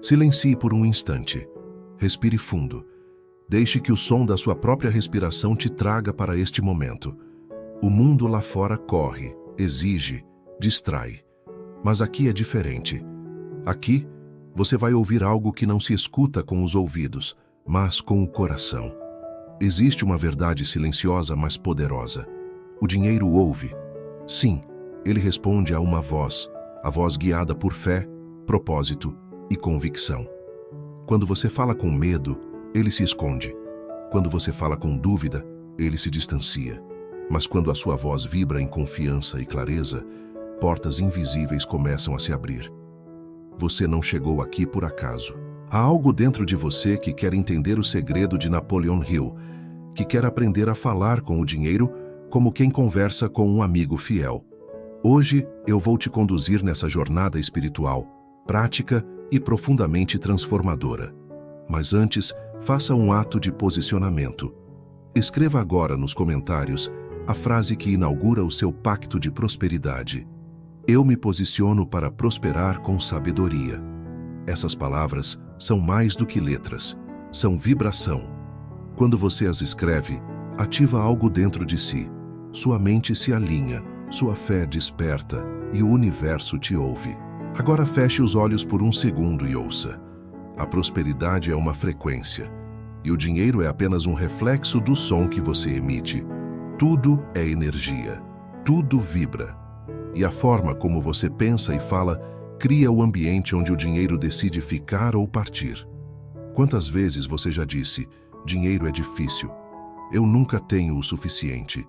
Silencie por um instante. Respire fundo. Deixe que o som da sua própria respiração te traga para este momento. O mundo lá fora corre, exige, distrai. Mas aqui é diferente. Aqui, você vai ouvir algo que não se escuta com os ouvidos, mas com o coração. Existe uma verdade silenciosa, mas poderosa. O dinheiro ouve. Sim, ele responde a uma voz, a voz guiada por fé, propósito e convicção. Quando você fala com medo, ele se esconde. Quando você fala com dúvida, ele se distancia. Mas quando a sua voz vibra em confiança e clareza, portas invisíveis começam a se abrir. Você não chegou aqui por acaso. Há algo dentro de você que quer entender o segredo de Napoleon Hill, que quer aprender a falar com o dinheiro como quem conversa com um amigo fiel. Hoje eu vou te conduzir nessa jornada espiritual, prática e profundamente transformadora. Mas antes, faça um ato de posicionamento. Escreva agora nos comentários a frase que inaugura o seu pacto de prosperidade. Eu me posiciono para prosperar com sabedoria. Essas palavras são mais do que letras, são vibração. Quando você as escreve, ativa algo dentro de si. Sua mente se alinha, sua fé desperta e o universo te ouve. Agora feche os olhos por um segundo e ouça. A prosperidade é uma frequência, e o dinheiro é apenas um reflexo do som que você emite. Tudo é energia, tudo vibra. E a forma como você pensa e fala cria o ambiente onde o dinheiro decide ficar ou partir. Quantas vezes você já disse, dinheiro é difícil, eu nunca tenho o suficiente?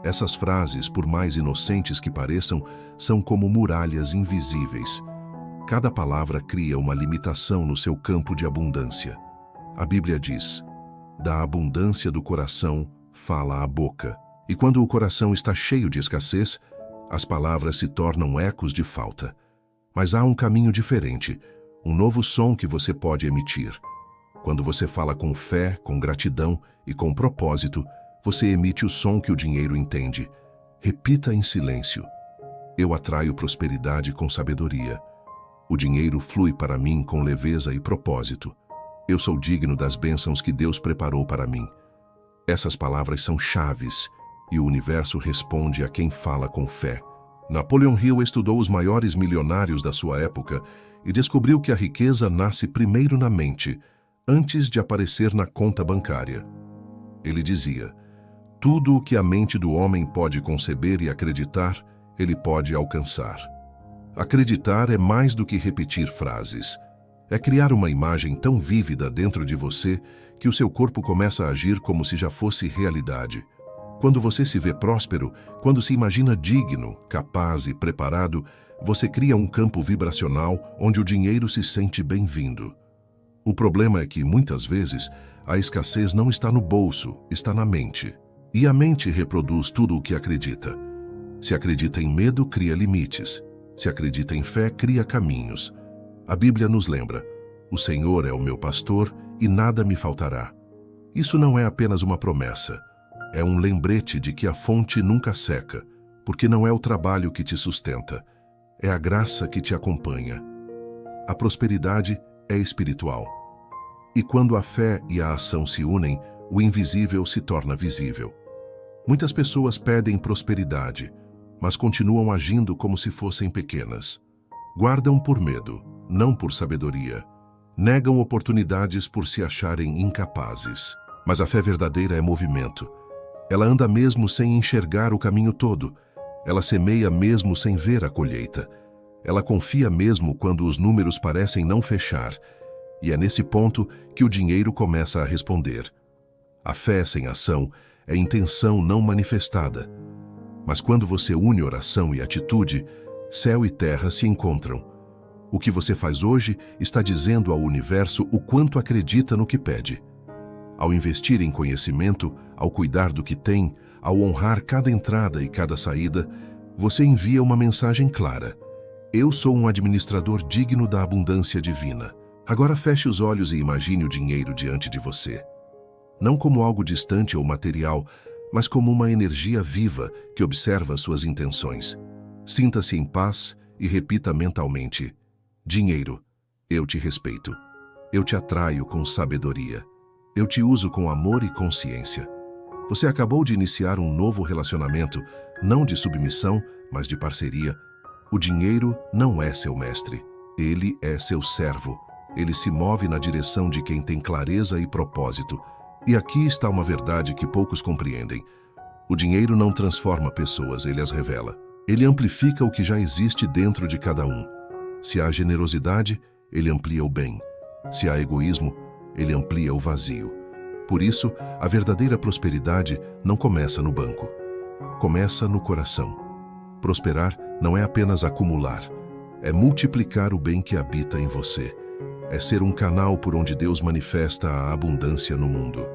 Essas frases, por mais inocentes que pareçam, são como muralhas invisíveis. Cada palavra cria uma limitação no seu campo de abundância. A Bíblia diz, da abundância do coração fala a boca. E quando o coração está cheio de escassez, as palavras se tornam ecos de falta. Mas há um caminho diferente, um novo som que você pode emitir. Quando você fala com fé, com gratidão e com propósito, você emite o som que o dinheiro entende. Repita em silêncio. Eu atraio prosperidade com sabedoria. O dinheiro flui para mim com leveza e propósito. Eu sou digno das bênçãos que Deus preparou para mim. Essas palavras são chaves e o universo responde a quem fala com fé. Napoleon Hill estudou os maiores milionários da sua época e descobriu que a riqueza nasce primeiro na mente, antes de aparecer na conta bancária. Ele dizia, tudo o que a mente do homem pode conceber e acreditar, ele pode alcançar. Acreditar é mais do que repetir frases. É criar uma imagem tão vívida dentro de você que o seu corpo começa a agir como se já fosse realidade. Quando você se vê próspero, quando se imagina digno, capaz e preparado, você cria um campo vibracional onde o dinheiro se sente bem-vindo. O problema é que, muitas vezes, a escassez não está no bolso, está na mente. E a mente reproduz tudo o que acredita. Se acredita em medo, cria limites. Se acredita em fé, cria caminhos. A Bíblia nos lembra, o Senhor é o meu pastor e nada me faltará. Isso não é apenas uma promessa. É um lembrete de que a fonte nunca seca, porque não é o trabalho que te sustenta, é a graça que te acompanha. A prosperidade é espiritual. E quando a fé e a ação se unem, o invisível se torna visível. Muitas pessoas pedem prosperidade, mas continuam agindo como se fossem pequenas. Guardam por medo, não por sabedoria. Negam oportunidades por se acharem incapazes. Mas a fé verdadeira é movimento. Ela anda mesmo sem enxergar o caminho todo. Ela semeia mesmo sem ver a colheita. Ela confia mesmo quando os números parecem não fechar. E é nesse ponto que o dinheiro começa a responder. A fé sem ação é intenção não manifestada. Mas quando você une oração e atitude, céu e terra se encontram. O que você faz hoje está dizendo ao universo o quanto acredita no que pede. Ao investir em conhecimento, ao cuidar do que tem, ao honrar cada entrada e cada saída, você envia uma mensagem clara. Eu sou um administrador digno da abundância divina. Agora feche os olhos e imagine o dinheiro diante de você. Não como algo distante ou material, mas como uma energia viva que observa suas intenções. Sinta-se em paz e repita mentalmente: dinheiro, Eu te respeito. Eu te atraio com sabedoria. Eu te uso com amor e consciência. Você acabou de iniciar um novo relacionamento, não de submissão, mas de parceria. O dinheiro não é seu mestre. Ele é seu servo. Ele se move na direção de quem tem clareza e propósito. E aqui está uma verdade que poucos compreendem. O dinheiro não transforma pessoas, ele as revela. Ele amplifica o que já existe dentro de cada um. Se há generosidade, ele amplia o bem. Se há egoísmo, ele amplia o vazio. Por isso, a verdadeira prosperidade não começa no banco. Começa no coração. Prosperar não é apenas acumular, é multiplicar o bem que habita em você. É ser um canal por onde Deus manifesta a abundância no mundo.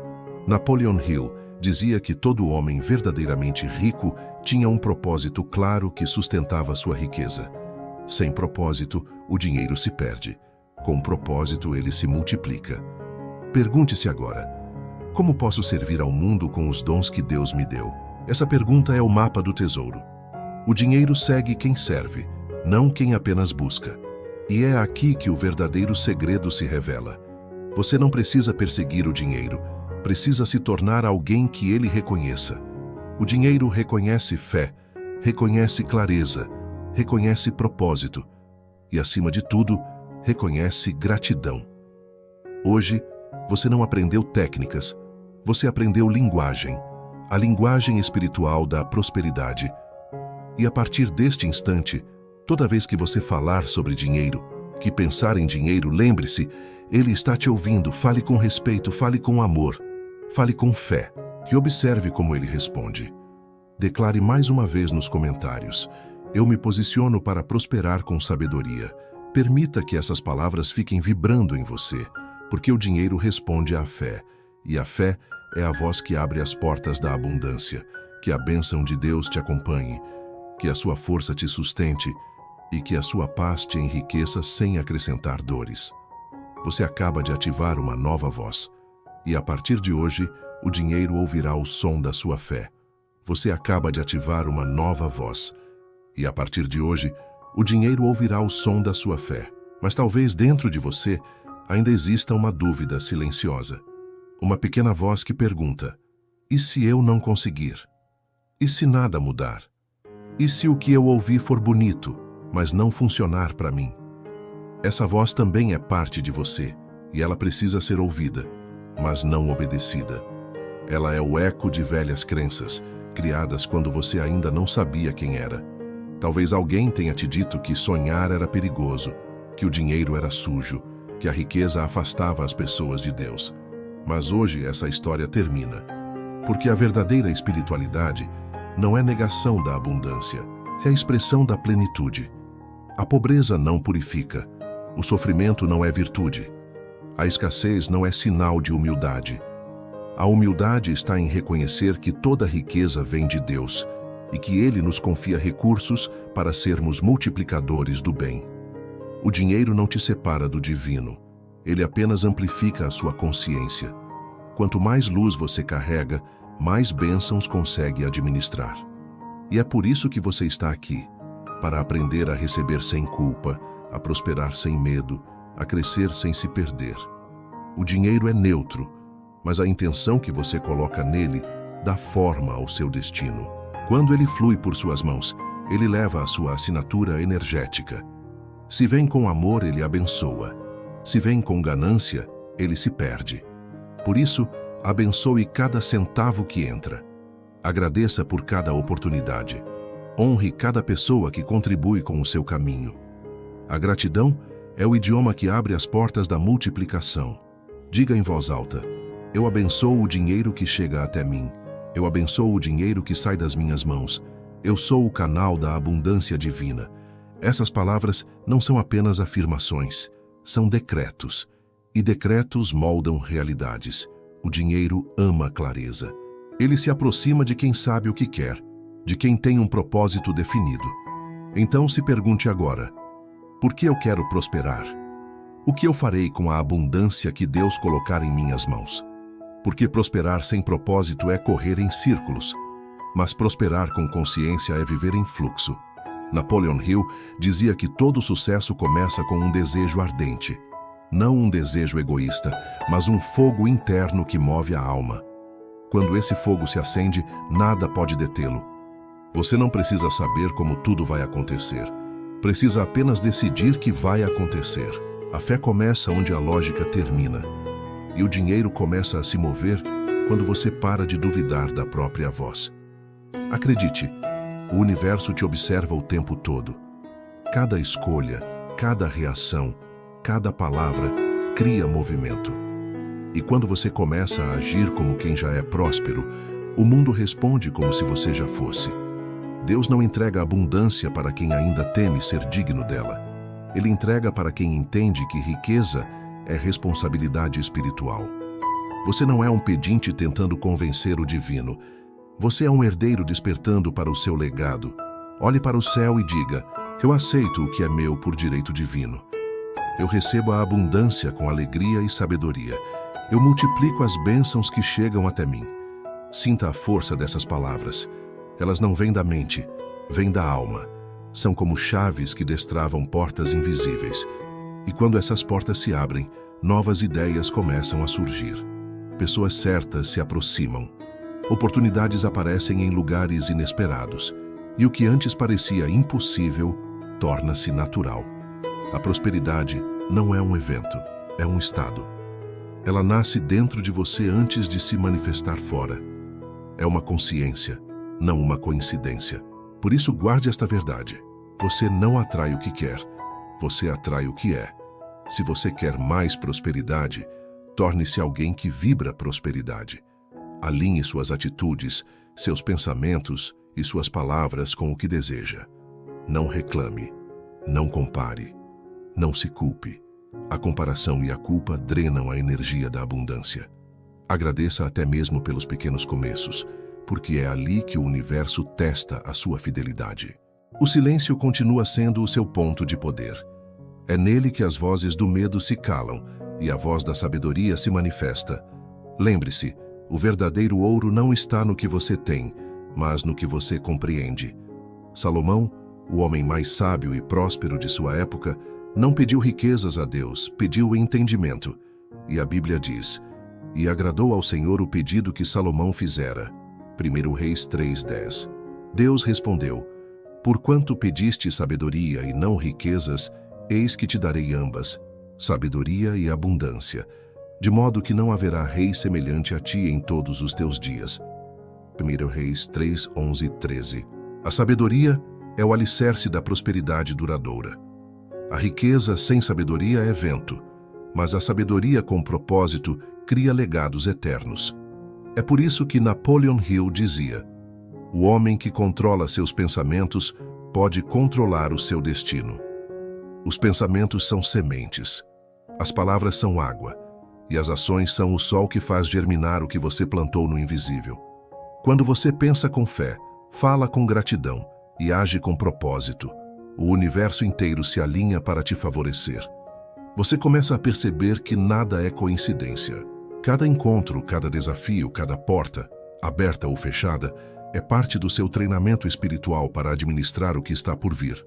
Napoleon Hill dizia que todo homem verdadeiramente rico tinha um propósito claro que sustentava sua riqueza. Sem propósito, o dinheiro se perde. Com propósito, ele se multiplica. Pergunte-se agora: como posso servir ao mundo com os dons que Deus me deu? Essa pergunta é o mapa do tesouro. O dinheiro segue quem serve, não quem apenas busca. E é aqui que o verdadeiro segredo se revela. Você não precisa perseguir o dinheiro, precisa se tornar alguém que ele reconheça. O dinheiro reconhece fé, reconhece clareza, reconhece propósito e, acima de tudo, reconhece gratidão. Hoje, você não aprendeu técnicas, você aprendeu linguagem, a linguagem espiritual da prosperidade. E a partir deste instante, toda vez que você falar sobre dinheiro, que pensar em dinheiro, lembre-se, ele está te ouvindo. Fale com respeito, fale com amor, fale com fé e observe como ele responde. Declare mais uma vez nos comentários: eu me posiciono para prosperar com sabedoria. Permita que essas palavras fiquem vibrando em você, porque o dinheiro responde à fé, e a fé é a voz que abre as portas da abundância. Que a bênção de Deus te acompanhe, que a sua força te sustente e que a sua paz te enriqueça sem acrescentar dores. Você acaba de ativar uma nova voz, e a partir de hoje, o dinheiro ouvirá o som da sua fé. Você acaba de ativar uma nova voz, e a partir de hoje, o dinheiro ouvirá o som da sua fé. Mas talvez dentro de você ainda exista uma dúvida silenciosa. Uma pequena voz que pergunta: e se eu não conseguir? E se nada mudar? E se o que eu ouvi for bonito, mas não funcionar para mim? Essa voz também é parte de você, e ela precisa ser ouvida, mas não obedecida. Ela é o eco de velhas crenças, criadas quando você ainda não sabia quem era. Talvez alguém tenha te dito que sonhar era perigoso, que o dinheiro era sujo, que a riqueza afastava as pessoas de Deus. Mas hoje essa história termina, porque a verdadeira espiritualidade não é negação da abundância, é a expressão da plenitude. A pobreza não purifica, o sofrimento não é virtude, a escassez não é sinal de humildade. A humildade está em reconhecer que toda riqueza vem de Deus e que Ele nos confia recursos para sermos multiplicadores do bem. O dinheiro não te separa do divino, ele apenas amplifica a sua consciência. Quanto mais luz você carrega, mais bênçãos consegue administrar. E é por isso que você está aqui, para aprender a receber sem culpa, a prosperar sem medo, a crescer sem se perder. O dinheiro é neutro, mas a intenção que você coloca nele dá forma ao seu destino. Quando ele flui por suas mãos, ele leva a sua assinatura energética. Se vem com amor, ele abençoa. Se vem com ganância, ele se perde. Por isso, abençoe cada centavo que entra. Agradeça por cada oportunidade. Honre cada pessoa que contribui com o seu caminho. A gratidão é o idioma que abre as portas da multiplicação. Diga em voz alta: eu abençoo o dinheiro que chega até mim. Eu abençoo o dinheiro que sai das minhas mãos. Eu sou o canal da abundância divina. Essas palavras não são apenas afirmações, são decretos. E decretos moldam realidades. O dinheiro ama clareza. Ele se aproxima de quem sabe o que quer, de quem tem um propósito definido. Então se pergunte agora: por que eu quero prosperar? O que eu farei com a abundância que Deus colocar em minhas mãos? Porque prosperar sem propósito é correr em círculos, mas prosperar com consciência é viver em fluxo. Napoleon Hill dizia que todo sucesso começa com um desejo ardente. Não um desejo egoísta, mas um fogo interno que move a alma. Quando esse fogo se acende, nada pode detê-lo. Você não precisa saber como tudo vai acontecer. Precisa apenas decidir que vai acontecer. A fé começa onde a lógica termina. E o dinheiro começa a se mover quando você para de duvidar da própria voz. Acredite, o universo te observa o tempo todo. Cada escolha, cada reação, cada palavra cria movimento. E quando você começa a agir como quem já é próspero, o mundo responde como se você já fosse. Deus não entrega abundância para quem ainda teme ser digno dela. Ele entrega para quem entende que riqueza é responsabilidade espiritual. Você não é um pedinte tentando convencer o divino. Você é um herdeiro despertando para o seu legado. Olhe para o céu e diga: eu aceito o que é meu por direito divino. Eu recebo a abundância com alegria e sabedoria. Eu multiplico as bênçãos que chegam até mim. Sinta a força dessas palavras. Elas não vêm da mente, vêm da alma. São como chaves que destravam portas invisíveis. E quando essas portas se abrem, novas ideias começam a surgir. Pessoas certas se aproximam. Oportunidades aparecem em lugares inesperados. E o que antes parecia impossível, torna-se natural. A prosperidade não é um evento, é um estado. Ela nasce dentro de você antes de se manifestar fora. É uma consciência, não uma coincidência. Por isso, guarde esta verdade. Você não atrai o que quer, você atrai o que é. Se você quer mais prosperidade, torne-se alguém que vibra prosperidade. Alinhe suas atitudes, seus pensamentos e suas palavras com o que deseja. Não reclame, não compare, não se culpe. A comparação e a culpa drenam a energia da abundância. Agradeça até mesmo pelos pequenos começos, porque é ali que o universo testa a sua fidelidade. O silêncio continua sendo o seu ponto de poder. É nele que as vozes do medo se calam e a voz da sabedoria se manifesta. Lembre-se, o verdadeiro ouro não está no que você tem, mas no que você compreende. Salomão, o homem mais sábio e próspero de sua época, não pediu riquezas a Deus, pediu entendimento. E a Bíblia diz: e agradou ao Senhor o pedido que Salomão fizera. 1 Reis 3:10. Deus respondeu: porquanto pediste sabedoria e não riquezas, eis que te darei ambas, sabedoria e abundância, de modo que não haverá rei semelhante a ti em todos os teus dias. 1 Reis 3:11-13. A sabedoria é o alicerce da prosperidade duradoura. A riqueza sem sabedoria é vento, mas a sabedoria com propósito cria legados eternos. É por isso que Napoleon Hill dizia: o homem que controla seus pensamentos pode controlar o seu destino. Os pensamentos são sementes, as palavras são água, e as ações são o sol que faz germinar o que você plantou no invisível. Quando você pensa com fé, fala com gratidão e age com propósito, o universo inteiro se alinha para te favorecer. Você começa a perceber que nada é coincidência. Cada encontro, cada desafio, cada porta, aberta ou fechada, é parte do seu treinamento espiritual para administrar o que está por vir.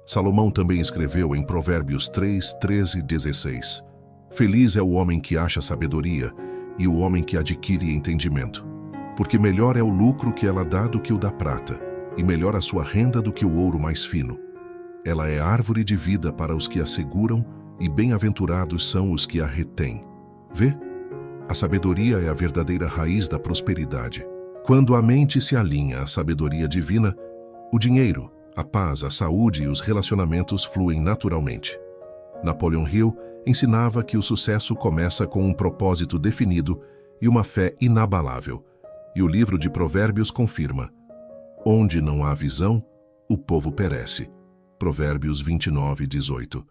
Salomão também escreveu em Provérbios 3:13-16: feliz é o homem que acha sabedoria e o homem que adquire entendimento, porque melhor é o lucro que ela dá do que o da prata, e melhor a sua renda do que o ouro mais fino. Ela é árvore de vida para os que a seguram, e bem-aventurados são os que a retêm. Vê? A sabedoria é a verdadeira raiz da prosperidade. Quando a mente se alinha à sabedoria divina, o dinheiro, a paz, a saúde e os relacionamentos fluem naturalmente. Napoleon Hill ensinava que o sucesso começa com um propósito definido e uma fé inabalável. E o livro de Provérbios confirma: onde não há visão, o povo perece. Provérbios 29:18.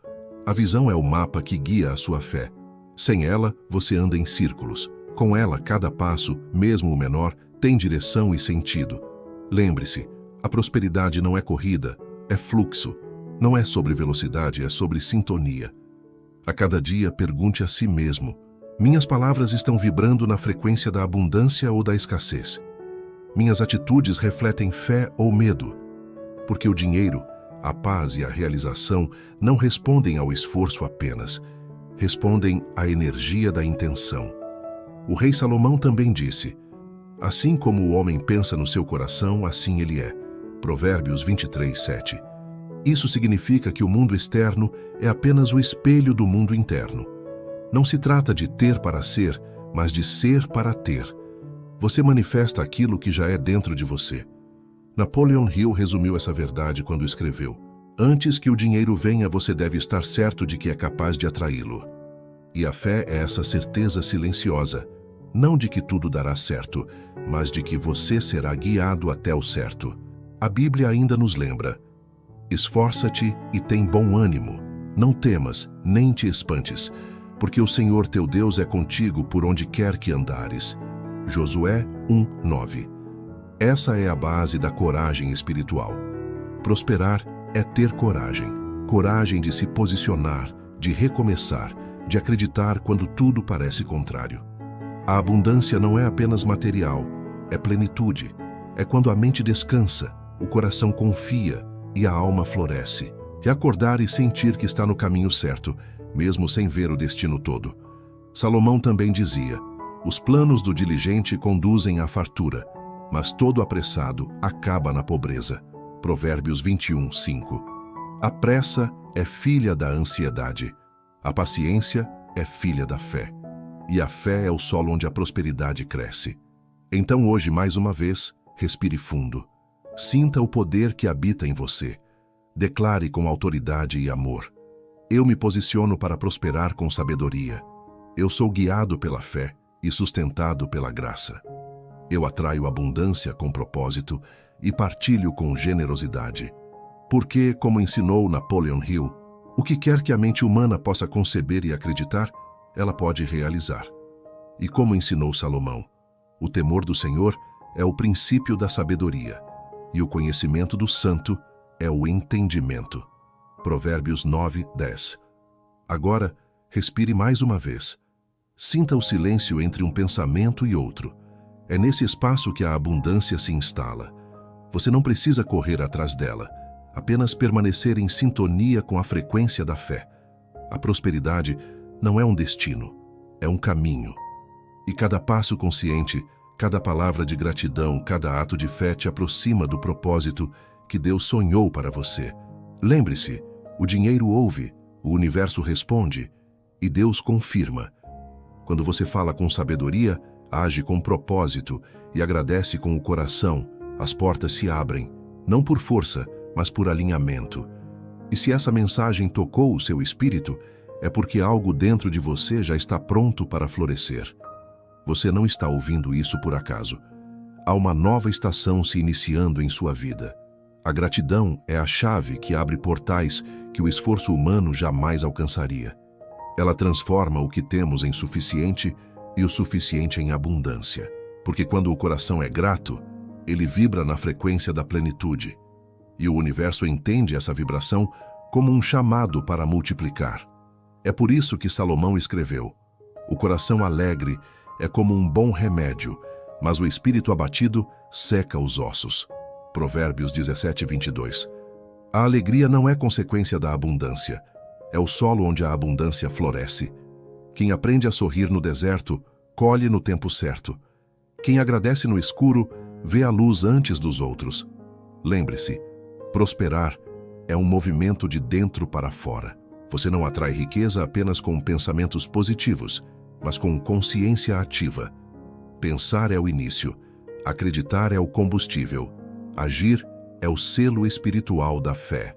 A visão é o mapa que guia a sua fé. Sem ela, você anda em círculos. Com ela, cada passo, mesmo o menor, tem direção e sentido. Lembre-se, a prosperidade não é corrida, é fluxo. Não é sobre velocidade, é sobre sintonia. A cada dia, pergunte a si mesmo: minhas palavras estão vibrando na frequência da abundância ou da escassez? Minhas atitudes refletem fé ou medo? Porque o dinheiro A paz e a realização não respondem ao esforço apenas, respondem à energia da intenção. O rei Salomão também disse: assim como o homem pensa no seu coração, assim ele é. Provérbios 23:7. Isso significa que o mundo externo é apenas o espelho do mundo interno. Não se trata de ter para ser, mas de ser para ter. Você manifesta aquilo que já é dentro de você. Napoleon Hill resumiu essa verdade quando escreveu: antes que o dinheiro venha, você deve estar certo de que é capaz de atraí-lo. E a fé é essa certeza silenciosa, não de que tudo dará certo, mas de que você será guiado até o certo. A Bíblia ainda nos lembra: esforça-te e tem bom ânimo, não temas, nem te espantes, porque o Senhor teu Deus é contigo por onde quer que andares. Josué 1:9. Essa é a base da coragem espiritual. Prosperar é ter coragem. Coragem de se posicionar, de recomeçar, de acreditar quando tudo parece contrário. A abundância não é apenas material, é plenitude. É quando a mente descansa, o coração confia e a alma floresce. É acordar e sentir que está no caminho certo, mesmo sem ver o destino todo. Salomão também dizia: os planos do diligente conduzem à fartura, mas todo apressado acaba na pobreza. Provérbios 21:5. A pressa é filha da ansiedade. A paciência é filha da fé. E a fé é o solo onde a prosperidade cresce. Então hoje, mais uma vez, respire fundo. Sinta o poder que habita em você. Declare com autoridade e amor: eu me posiciono para prosperar com sabedoria. Eu sou guiado pela fé e sustentado pela graça. Eu atraio abundância com propósito e partilho com generosidade. Porque, como ensinou Napoleon Hill, o que quer que a mente humana possa conceber e acreditar, ela pode realizar. E como ensinou Salomão, o temor do Senhor é o princípio da sabedoria, e o conhecimento do santo é o entendimento. Provérbios 9:10. Agora, respire mais uma vez. Sinta o silêncio entre um pensamento e outro. É nesse espaço que a abundância se instala. Você não precisa correr atrás dela, apenas permanecer em sintonia com a frequência da fé. A prosperidade não é um destino, é um caminho. E cada passo consciente, cada palavra de gratidão, cada ato de fé te aproxima do propósito que Deus sonhou para você. Lembre-se, o dinheiro ouve, o universo responde e Deus confirma. Quando você fala com sabedoria, age com propósito e agradece com o coração, as portas se abrem, não por força, mas por alinhamento. E se essa mensagem tocou o seu espírito, é porque algo dentro de você já está pronto para florescer. Você não está ouvindo isso por acaso. Há uma nova estação se iniciando em sua vida. A gratidão é a chave que abre portais que o esforço humano jamais alcançaria. Ela transforma o que temos em suficiente e o suficiente em abundância. Porque quando o coração é grato, ele vibra na frequência da plenitude. E o universo entende essa vibração como um chamado para multiplicar. É por isso que Salomão escreveu: o coração alegre é como um bom remédio, mas o espírito abatido seca os ossos. Provérbios 17:22. A alegria não é consequência da abundância. É o solo onde a abundância floresce. Quem aprende a sorrir no deserto, colhe no tempo certo. Quem agradece no escuro, vê a luz antes dos outros. Lembre-se, prosperar é um movimento de dentro para fora. Você não atrai riqueza apenas com pensamentos positivos, mas com consciência ativa. Pensar é o início, acreditar é o combustível, agir é o selo espiritual da fé.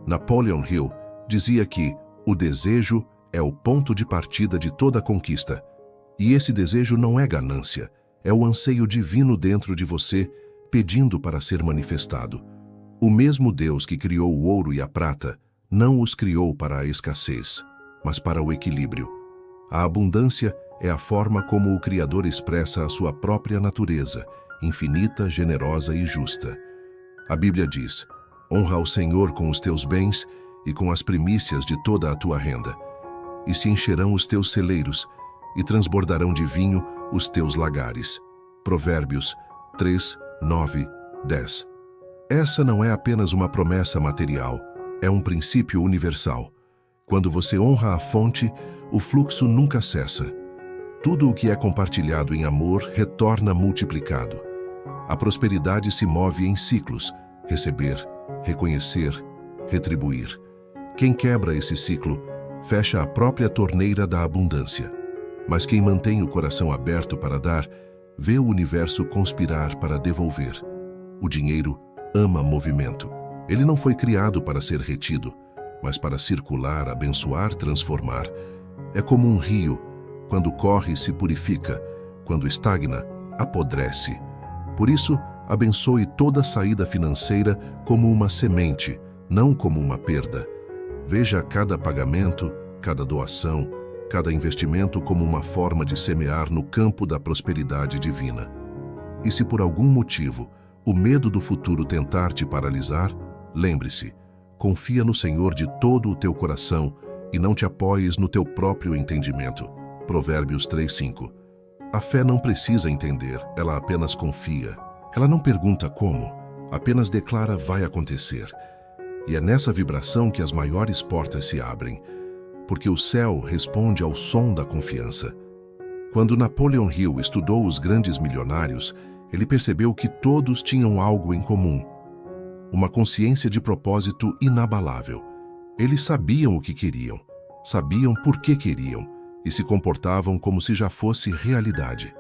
Napoleon Hill dizia que o desejo é o ponto de partida de toda conquista. E esse desejo não é ganância, é o anseio divino dentro de você, pedindo para ser manifestado. O mesmo Deus que criou o ouro e a prata, não os criou para a escassez, mas para o equilíbrio. A abundância é a forma como o Criador expressa a sua própria natureza, infinita, generosa e justa. A Bíblia diz: honra ao Senhor com os teus bens e com as primícias de toda a tua renda. E se encherão os teus celeiros, e transbordarão de vinho os teus lagares. Provérbios 3, 9, 10. Essa não é apenas uma promessa material, é um princípio universal. Quando você honra a fonte, o fluxo nunca cessa. Tudo o que é compartilhado em amor retorna multiplicado. A prosperidade se move em ciclos: receber, reconhecer, retribuir. Quem quebra esse ciclo, fecha a própria torneira da abundância. Mas quem mantém o coração aberto para dar, vê o universo conspirar para devolver. O dinheiro ama movimento. Ele não foi criado para ser retido, mas para circular, abençoar, transformar. É como um rio: quando corre, se purifica; quando estagna, apodrece. Por isso, abençoe toda saída financeira como uma semente, não como uma perda. Veja cada pagamento, cada doação, cada investimento como uma forma de semear no campo da prosperidade divina. E se por algum motivo o medo do futuro tentar te paralisar, lembre-se: confia no Senhor de todo o teu coração e não te apoies no teu próprio entendimento. Provérbios 3:5. A fé não precisa entender, ela apenas confia. Ela não pergunta como, apenas declara: vai acontecer. E é nessa vibração que as maiores portas se abrem, porque o céu responde ao som da confiança. Quando Napoleon Hill estudou os grandes milionários, ele percebeu que todos tinham algo em comum: uma consciência de propósito inabalável. Eles sabiam o que queriam, sabiam por que queriam e se comportavam como se já fosse realidade.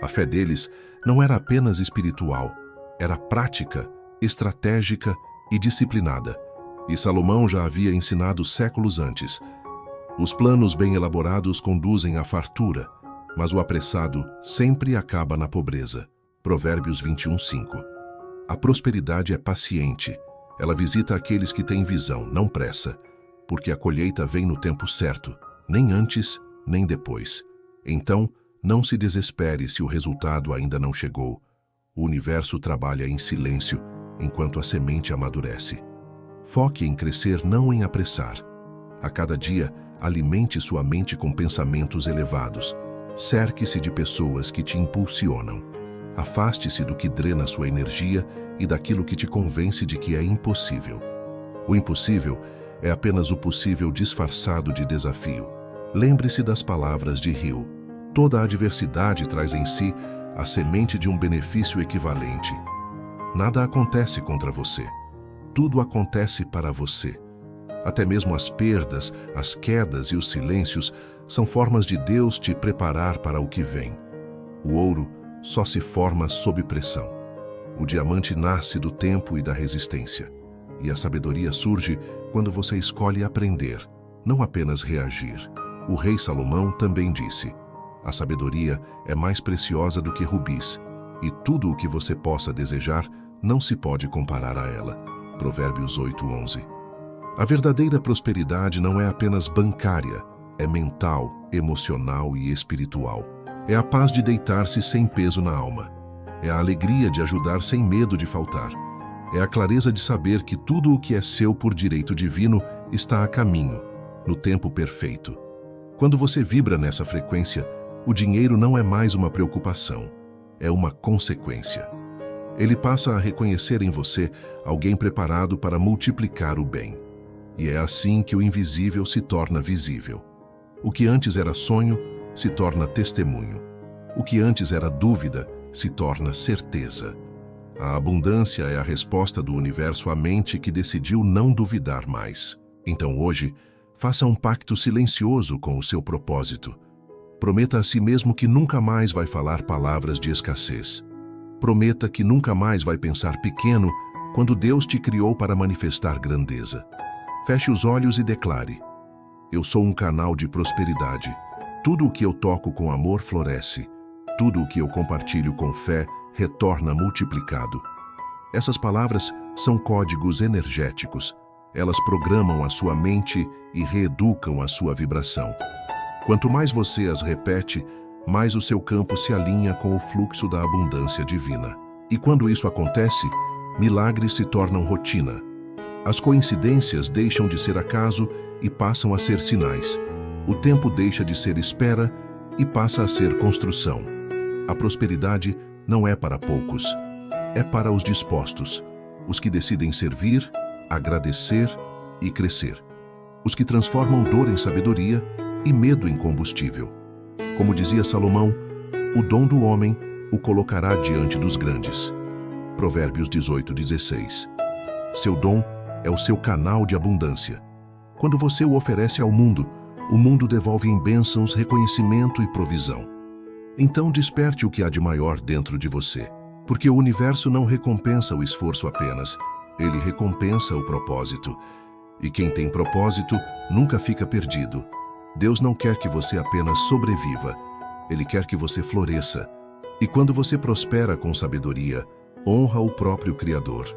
A fé deles não era apenas espiritual, era prática, estratégica e disciplinada. E Salomão já havia ensinado séculos antes: os planos bem elaborados conduzem à fartura, mas o apressado sempre acaba na pobreza. Provérbios 21:5. A prosperidade é paciente. Ela visita aqueles que têm visão, não pressa, porque a colheita vem no tempo certo, nem antes, nem depois. Então, não se desespere se o resultado ainda não chegou. O universo trabalha em silêncio enquanto a semente amadurece. Foque em crescer, não em apressar. A cada dia, alimente sua mente com pensamentos elevados. Cerque-se de pessoas que te impulsionam. Afaste-se do que drena sua energia e daquilo que te convence de que é impossível. O impossível é apenas o possível disfarçado de desafio. Lembre-se das palavras de Hill: toda adversidade traz em si a semente de um benefício equivalente. Nada acontece contra você. Tudo acontece para você. Até mesmo as perdas, as quedas e os silêncios são formas de Deus te preparar para o que vem. O ouro só se forma sob pressão. O diamante nasce do tempo e da resistência. E a sabedoria surge quando você escolhe aprender, não apenas reagir. O rei Salomão também disse: a sabedoria é mais preciosa do que rubis, e tudo o que você possa desejar não se pode comparar a ela. Provérbios 8:11. A verdadeira prosperidade não é apenas bancária, é mental, emocional e espiritual. É a paz de deitar-se sem peso na alma. É a alegria de ajudar sem medo de faltar. É a clareza de saber que tudo o que é seu por direito divino está a caminho, no tempo perfeito. Quando você vibra nessa frequência, o dinheiro não é mais uma preocupação, é uma consequência. Ele passa a reconhecer em você alguém preparado para multiplicar o bem. E é assim que o invisível se torna visível. O que antes era sonho se torna testemunho. O que antes era dúvida se torna certeza. A abundância é a resposta do universo à mente que decidiu não duvidar mais. Então hoje, faça um pacto silencioso com o seu propósito. Prometa a si mesmo que nunca mais vai falar palavras de escassez. Prometa que nunca mais vai pensar pequeno quando Deus te criou para manifestar grandeza. Feche os olhos e declare: eu sou um canal de prosperidade. Tudo o que eu toco com amor floresce. Tudo o que eu compartilho com fé retorna multiplicado. Essas palavras são códigos energéticos. Elas programam a sua mente e reeducam a sua vibração. Quanto mais você as repete, mais o seu campo se alinha com o fluxo da abundância divina. E quando isso acontece, milagres se tornam rotina. As coincidências deixam de ser acaso e passam a ser sinais. O tempo deixa de ser espera e passa a ser construção. A prosperidade não é para poucos, é para os dispostos. os que decidem servir, agradecer e crescer, os que transformam dor em sabedoria e medo em combustível. Como dizia Salomão, o dom do homem o colocará diante dos grandes. Provérbios 18:16. Seu dom é o seu canal de abundância. Quando você o oferece ao mundo, o mundo devolve em bênçãos, reconhecimento e provisão. Então desperte o que há de maior dentro de você, porque o universo não recompensa o esforço apenas, ele recompensa o propósito. E quem tem propósito nunca fica perdido. Deus não quer que você apenas sobreviva, Ele quer que você floresça. E quando você prospera com sabedoria, honra o próprio Criador.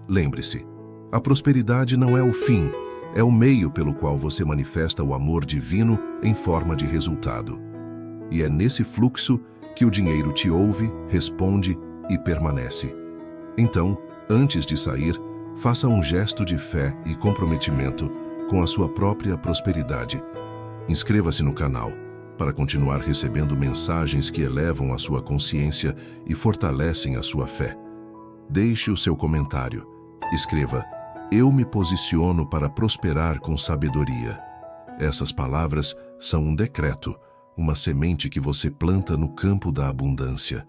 Lembre-se, a prosperidade não é o fim, é o meio pelo qual você manifesta o amor divino em forma de resultado. E é nesse fluxo que o dinheiro te ouve, responde e permanece. Então, antes de sair, faça um gesto de fé e comprometimento com a sua própria prosperidade. Inscreva-se no canal para continuar recebendo mensagens que elevam a sua consciência e fortalecem a sua fé. Deixe o seu comentário. Escreva: "Eu me posiciono para prosperar com sabedoria". Essas palavras são um decreto, uma semente que você planta no campo da abundância.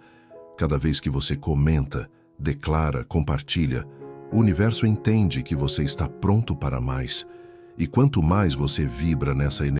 Cada vez que você comenta, declara, compartilha, o universo entende que você está pronto para mais. E quanto mais você vibra nessa energia,